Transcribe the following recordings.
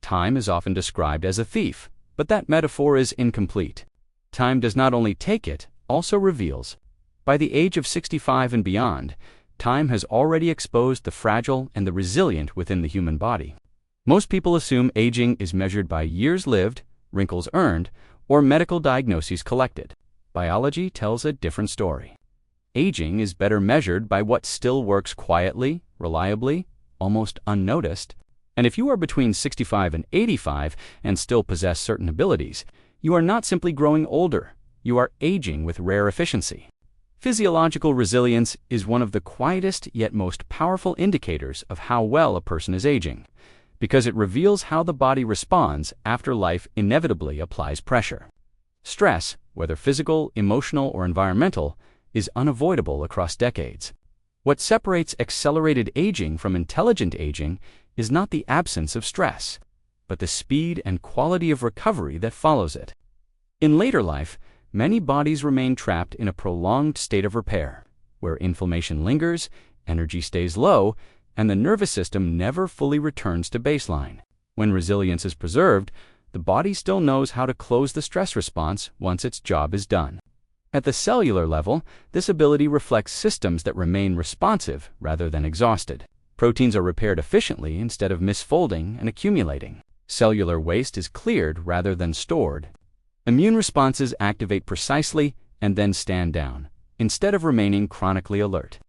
Time is often described as a thief, but that metaphor is incomplete. Time does not only take it, also reveals. By the age of 65 and beyond, time has already exposed the fragile and the resilient within the human body. Most people assume aging is measured by years lived, wrinkles earned, or medical diagnoses collected. Biology tells a different story. Aging is better measured by what still works quietly, reliably, almost unnoticed. And if you are between 65 and 85 and still possess certain abilities, you are not simply growing older, you are aging with rare efficiency. Physiological resilience is one of the quietest yet most powerful indicators of how well a person is aging, because it reveals how the body responds after life inevitably applies pressure. Stress, whether physical, emotional, or environmental, is unavoidable across decades. What separates accelerated aging from intelligent aging is not the absence of stress, but the speed and quality of recovery that follows it. In later life, many bodies remain trapped in a prolonged state of repair, where inflammation lingers, energy stays low, and the nervous system never fully returns to baseline. When resilience is preserved, the body still knows how to close the stress response once its job is done. At the cellular level, this ability reflects systems that remain responsive rather than exhausted. Proteins are repaired efficiently instead of misfolding and accumulating. Cellular waste is cleared rather than stored. Immune responses activate precisely and then stand down, instead of remaining chronically alert.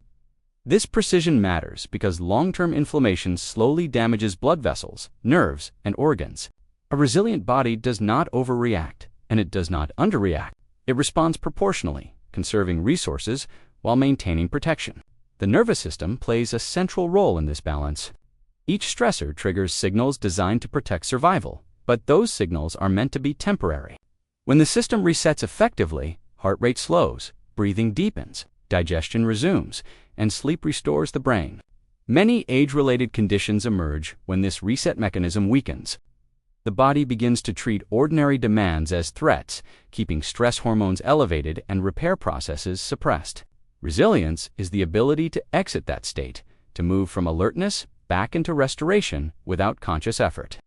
This precision matters because long-term inflammation slowly damages blood vessels, nerves, and organs. A resilient body does not overreact, and it does not underreact. It responds proportionally, conserving resources while maintaining protection. The nervous system plays a central role in this balance. Each stressor triggers signals designed to protect survival, but those signals are meant to be temporary. When the system resets effectively, heart rate slows, breathing deepens, digestion resumes, and sleep restores the brain. Many age-related conditions emerge when this reset mechanism weakens. The body begins to treat ordinary demands as threats, keeping stress hormones elevated and repair processes suppressed. Resilience is the ability to exit that state, to move from alertness back into restoration without conscious effort.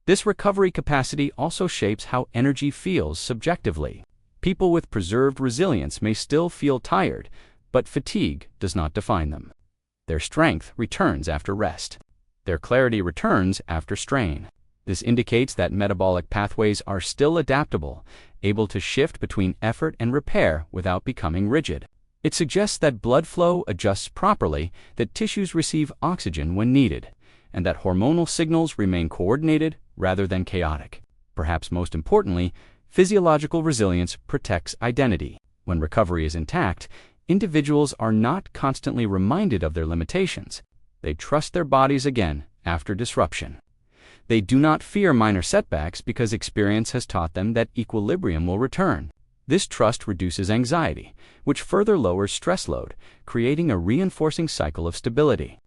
This recovery capacity also shapes how energy feels subjectively. People with preserved resilience may still feel tired, but fatigue does not define them. Their strength returns after rest. Their clarity returns after strain. This indicates that metabolic pathways are still adaptable, able to shift between effort and repair without becoming rigid. It suggests that blood flow adjusts properly, that tissues receive oxygen when needed, and that hormonal signals remain coordinated rather than chaotic. Perhaps most importantly, physiological resilience protects identity. When recovery is intact, individuals are not constantly reminded of their limitations. They trust their bodies again after disruption. They do not fear minor setbacks because experience has taught them that equilibrium will return. This trust reduces anxiety, which further lowers stress load, creating a reinforcing cycle of stability.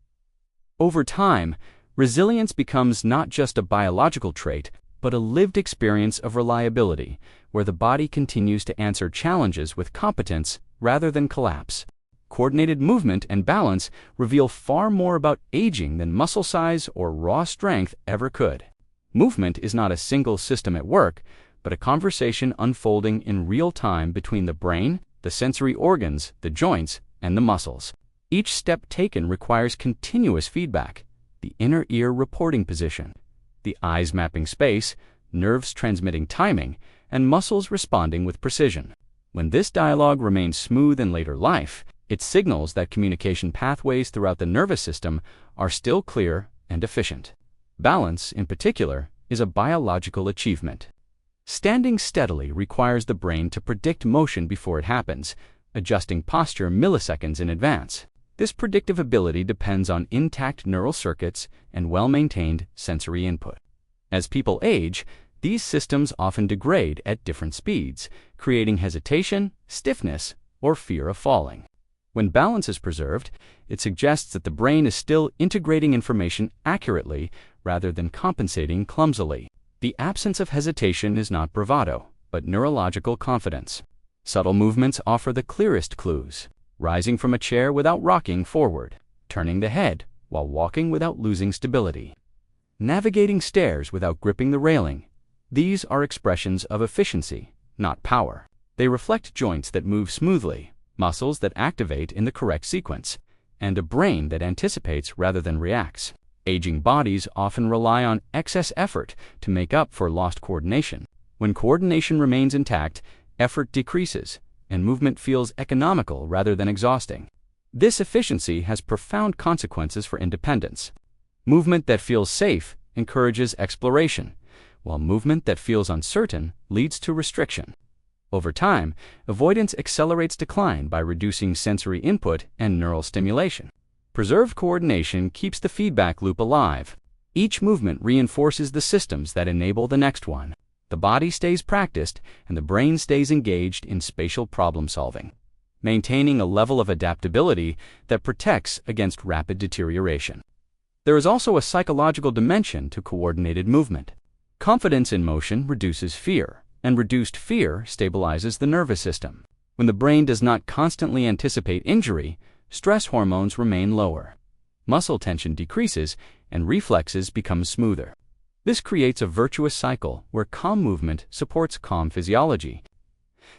Over time, resilience becomes not just a biological trait, but a lived experience of reliability, where the body continues to answer challenges with competence rather than collapse. Coordinated movement and balance reveal far more about aging than muscle size or raw strength ever could. Movement is not a single system at work, but a conversation unfolding in real time between the brain, the sensory organs, the joints, and the muscles. Each step taken requires continuous feedback: the inner ear reporting position, the eyes mapping space, nerves transmitting timing, and muscles responding with precision. When this dialogue remains smooth in later life, it signals that communication pathways throughout the nervous system are still clear and efficient. Balance, in particular, is a biological achievement. Standing steadily requires the brain to predict motion before it happens, adjusting posture milliseconds in advance. This predictive ability depends on intact neural circuits and well-maintained sensory input. As people age, these systems often degrade at different speeds, creating hesitation, stiffness, or fear of falling. When balance is preserved, it suggests that the brain is still integrating information accurately rather than compensating clumsily. The absence of hesitation is not bravado, but neurological confidence. Subtle movements offer the clearest clues: rising from a chair without rocking forward, turning the head while walking without losing stability. navigating stairs without gripping the railing. These are expressions of efficiency, not power. They reflect joints that move smoothly, muscles that activate in the correct sequence, and a brain that anticipates rather than reacts. Aging bodies often rely on excess effort to make up for lost coordination. When coordination remains intact, effort decreases, and movement feels economical rather than exhausting. This efficiency has profound consequences for independence. Movement that feels safe encourages exploration, while movement that feels uncertain leads to restriction. Over time, avoidance accelerates decline by reducing sensory input and neural stimulation. Preserved coordination keeps the feedback loop alive. Each movement reinforces the systems that enable the next one. The body stays practiced, and the brain stays engaged in spatial problem solving, maintaining a level of adaptability that protects against rapid deterioration. There is also a psychological dimension to coordinated movement. Confidence in motion reduces fear, and reduced fear stabilizes the nervous system. When the brain does not constantly anticipate injury, stress hormones remain lower. Muscle tension decreases, and reflexes become smoother. This creates a virtuous cycle where calm movement supports calm physiology.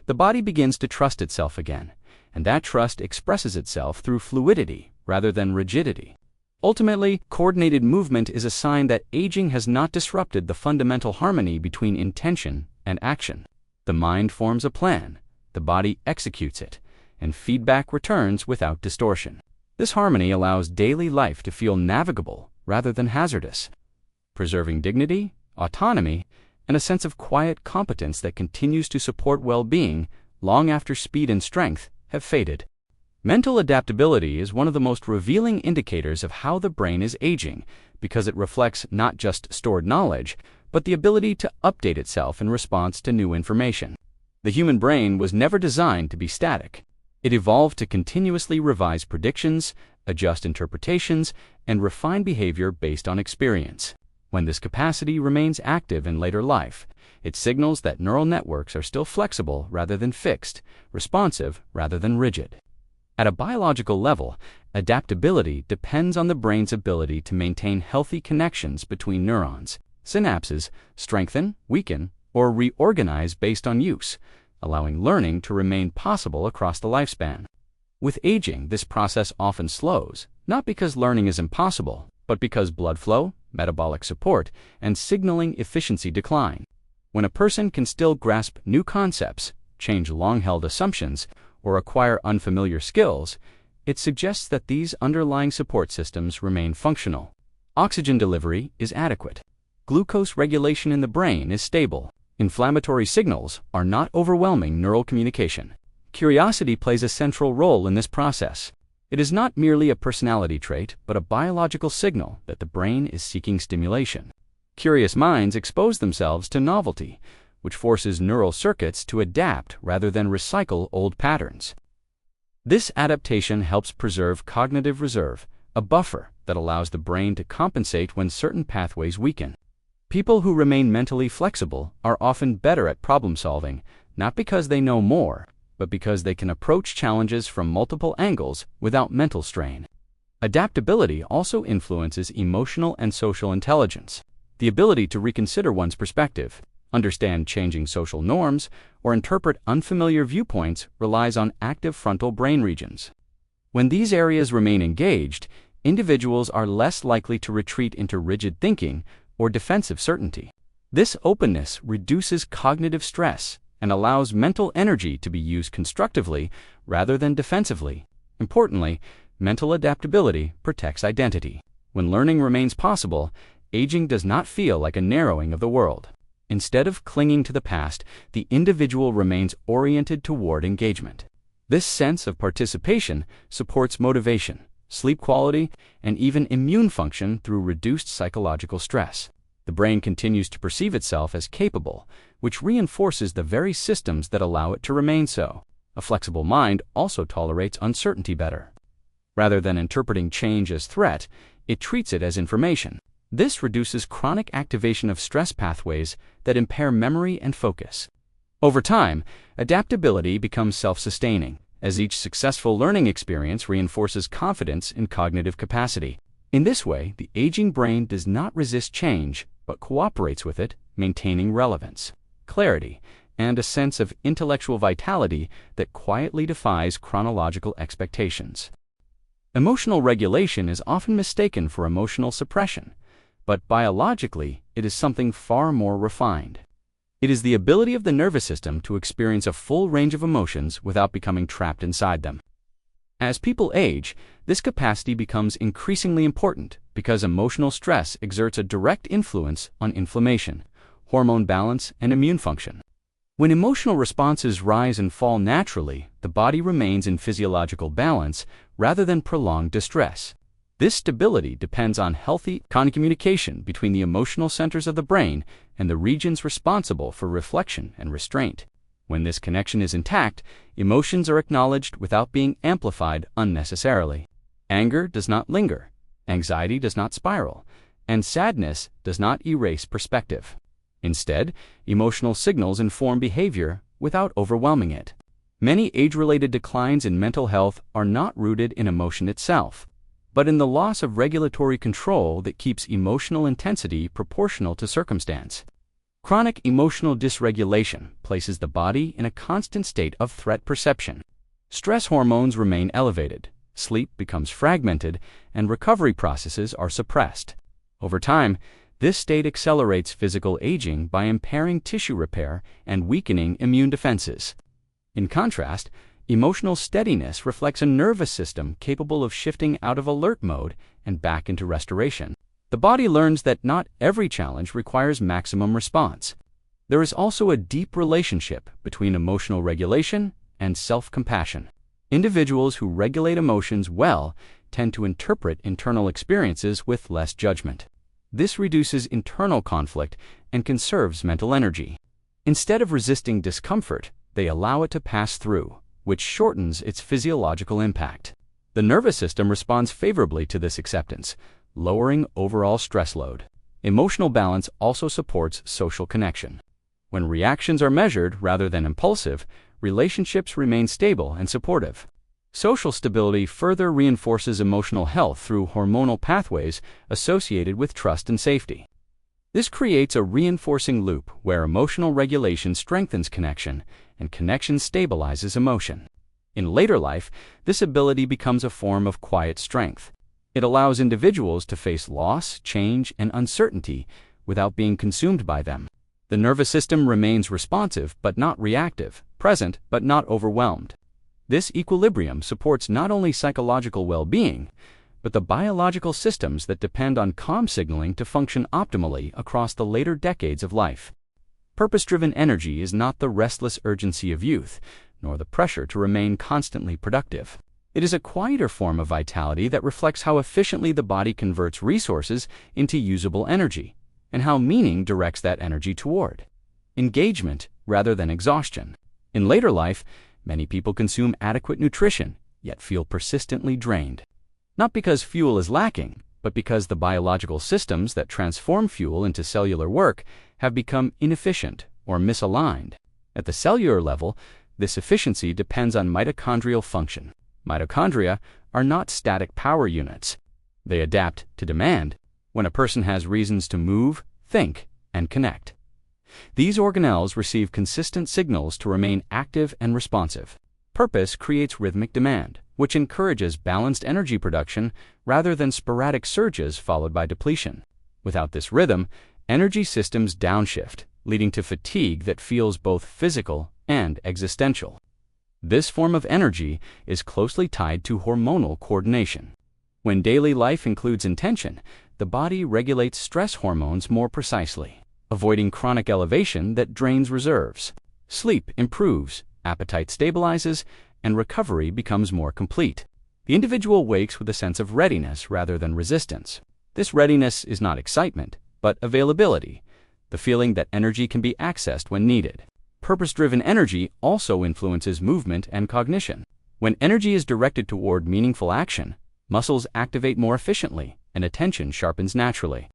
The body begins to trust itself again, and that trust expresses itself through fluidity rather than rigidity. Ultimately, coordinated movement is a sign that aging has not disrupted the fundamental harmony between intention and action. The mind forms a plan, the body executes it, and feedback returns without distortion. This harmony allows daily life to feel navigable rather than hazardous, preserving dignity, autonomy, and a sense of quiet competence that continues to support well-being long after speed and strength have faded. Mental adaptability is one of the most revealing indicators of how the brain is aging because it reflects not just stored knowledge, but the ability to update itself in response to new information. The human brain was never designed to be static. It evolved to continuously revise predictions, adjust interpretations, and refine behavior based on experience. When this capacity remains active in later life, it signals that neural networks are still flexible rather than fixed, responsive rather than rigid. At a biological level, adaptability depends on the brain's ability to maintain healthy connections between neurons. Synapses strengthen, weaken, or reorganize based on use, allowing learning to remain possible across the lifespan. With aging, this process often slows, not because learning is impossible, but because blood flow, metabolic support, and signaling efficiency decline. When a person can still grasp new concepts, change long-held assumptions, or acquire unfamiliar skills, it suggests that these underlying support systems remain functional. Oxygen delivery is adequate. Glucose regulation in the brain is stable. Inflammatory signals are not overwhelming neural communication. Curiosity plays a central role in this process. It is not merely a personality trait, but a biological signal that the brain is seeking stimulation. Curious minds expose themselves to novelty, which forces neural circuits to adapt rather than recycle old patterns. This adaptation helps preserve cognitive reserve, a buffer that allows the brain to compensate when certain pathways weaken. People who remain mentally flexible are often better at problem solving, not because they know more, but because they can approach challenges from multiple angles without mental strain. Adaptability also influences emotional and social intelligence. The ability to reconsider one's perspective, understand changing social norms, or interpret unfamiliar viewpoints relies on active frontal brain regions. When these areas remain engaged, individuals are less likely to retreat into rigid thinking or defensive certainty. This openness reduces cognitive stress and allows mental energy to be used constructively rather than defensively. Importantly, mental adaptability protects identity. When learning remains possible, aging does not feel like a narrowing of the world. Instead of clinging to the past, the individual remains oriented toward engagement. This sense of participation supports motivation, sleep quality, and even immune function through reduced psychological stress. The brain continues to perceive itself as capable, which reinforces the very systems that allow it to remain so. A flexible mind also tolerates uncertainty better. Rather than interpreting change as threat, it treats it as information. This reduces chronic activation of stress pathways that impair memory and focus. Over time, adaptability becomes self-sustaining, as each successful learning experience reinforces confidence in cognitive capacity. In this way, the aging brain does not resist change, but cooperates with it, maintaining relevance, clarity, and a sense of intellectual vitality that quietly defies chronological expectations. Emotional regulation is often mistaken for emotional suppression, but biologically, it is something far more refined. It is the ability of the nervous system to experience a full range of emotions without becoming trapped inside them. As people age, this capacity becomes increasingly important because emotional stress exerts a direct influence on inflammation, hormone balance, and immune function. When emotional responses rise and fall naturally, the body remains in physiological balance rather than prolonged distress. This stability depends on healthy communication between the emotional centers of the brain and the regions responsible for reflection and restraint. When this connection is intact, emotions are acknowledged without being amplified unnecessarily. Anger does not linger, anxiety does not spiral, and sadness does not erase perspective. Instead, emotional signals inform behavior without overwhelming it. Many age-related declines in mental health are not rooted in emotion itself, but in the loss of regulatory control that keeps emotional intensity proportional to circumstance. Chronic emotional dysregulation places the body in a constant state of threat perception. Stress hormones remain elevated, sleep becomes fragmented, and recovery processes are suppressed. Over time, this state accelerates physical aging by impairing tissue repair and weakening immune defenses. In contrast, emotional steadiness reflects a nervous system capable of shifting out of alert mode and back into restoration. The body learns that not every challenge requires maximum response. There is also a deep relationship between emotional regulation and self-compassion. Individuals who regulate emotions well tend to interpret internal experiences with less judgment. This reduces internal conflict and conserves mental energy. Instead of resisting discomfort, they allow it to pass through, which shortens its physiological impact. The nervous system responds favorably to this acceptance, lowering overall stress load. Emotional balance also supports social connection. When reactions are measured rather than impulsive, relationships remain stable and supportive. Social stability further reinforces emotional health through hormonal pathways associated with trust and safety. This creates a reinforcing loop where emotional regulation strengthens connection and connection stabilizes emotion. In later life, this ability becomes a form of quiet strength. It allows individuals to face loss, change, and uncertainty without being consumed by them. The nervous system remains responsive but not reactive, present but not overwhelmed. This equilibrium supports not only psychological well-being, but the biological systems that depend on calm signaling to function optimally across the later decades of life. Purpose-driven energy is not the restless urgency of youth, nor the pressure to remain constantly productive. It is a quieter form of vitality that reflects how efficiently the body converts resources into usable energy, and how meaning directs that energy toward engagement rather than exhaustion. In later life, many people consume adequate nutrition, yet feel persistently drained. Not because fuel is lacking, but because the biological systems that transform fuel into cellular work have become inefficient or misaligned. At the cellular level, this efficiency depends on mitochondrial function. Mitochondria are not static power units. They adapt to demand when a person has reasons to move, think, and connect. These organelles receive consistent signals to remain active and responsive. Purpose creates rhythmic demand, which encourages balanced energy production rather than sporadic surges followed by depletion. Without this rhythm, energy systems downshift, leading to fatigue that feels both physical and existential. This form of energy is closely tied to hormonal coordination. When daily life includes intention, the body regulates stress hormones more precisely, avoiding chronic elevation that drains reserves. Sleep improves, appetite stabilizes, and recovery becomes more complete. The individual wakes with a sense of readiness rather than resistance. This readiness is not excitement, but availability, the feeling that energy can be accessed when needed. Purpose-driven energy also influences movement and cognition. When energy is directed toward meaningful action, muscles activate more efficiently and attention sharpens naturally.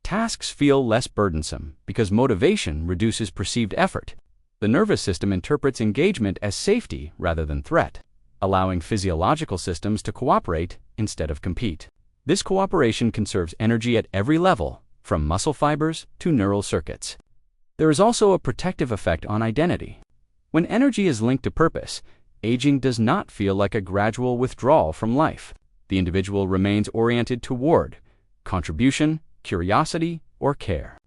Tasks feel less burdensome because motivation reduces perceived effort. The nervous system interprets engagement as safety rather than threat, allowing physiological systems to cooperate instead of compete. This cooperation conserves energy at every level, from muscle fibers to neural circuits. There is also a protective effect on identity. When energy is linked to purpose, aging does not feel like a gradual withdrawal from life. The individual remains oriented toward contribution, curiosity, or care.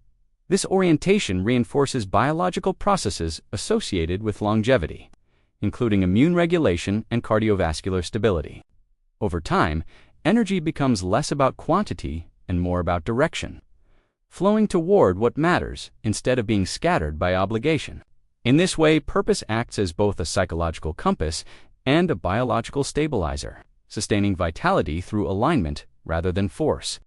This orientation reinforces biological processes associated with longevity, including immune regulation and cardiovascular stability. Over time, energy becomes less about quantity and more about direction, flowing toward what matters instead of being scattered by obligation. In this way, purpose acts as both a psychological compass and a biological stabilizer, sustaining vitality through alignment rather than force.